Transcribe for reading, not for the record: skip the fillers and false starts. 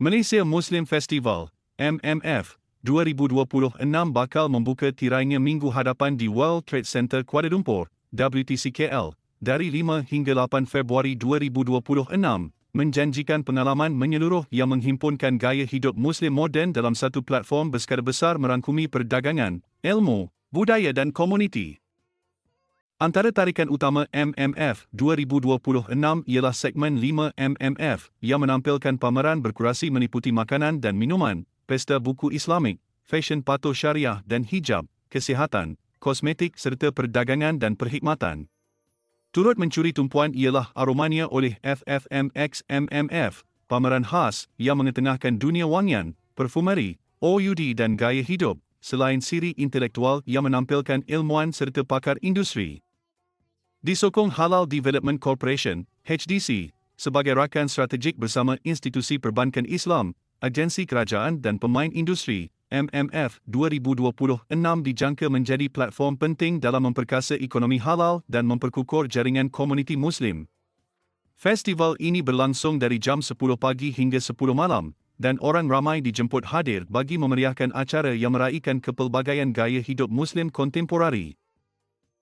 Malaysia Muslim Festival, MMF, 2026 bakal membuka tirainya minggu hadapan di World Trade Center Kuala Lumpur, WTC-KL, dari 5 hingga 8 Februari 2026, menjanjikan pengalaman menyeluruh yang menghimpunkan gaya hidup Muslim moden dalam satu platform berskala besar merangkumi perdagangan, ilmu, budaya dan komuniti. Antara tarikan utama MMF 2026 ialah segmen 5 MMF yang menampilkan pameran berkurasi meliputi makanan dan minuman, pesta buku Islamik, fashion patuh syariah dan hijab, kesihatan, kosmetik serta perdagangan dan perkhidmatan. Turut mencuri tumpuan ialah Aromania oleh FFMX MMF, pameran khas yang mengetengahkan dunia wangian, perfumeri, OUD dan gaya hidup, selain siri intelektual yang menampilkan ilmuwan serta pakar industri. Disokong Halal Development Corporation, HDC, sebagai rakan strategik bersama institusi perbankan Islam, agensi kerajaan dan pemain industri, MMF 2026 dijangka menjadi platform penting dalam memperkasa ekonomi halal dan memperkukuh jaringan komuniti Muslim. Festival ini berlangsung dari jam 10 pagi hingga 10 malam, dan orang ramai dijemput hadir bagi memeriahkan acara yang meraikan kepelbagaian gaya hidup Muslim kontemporari.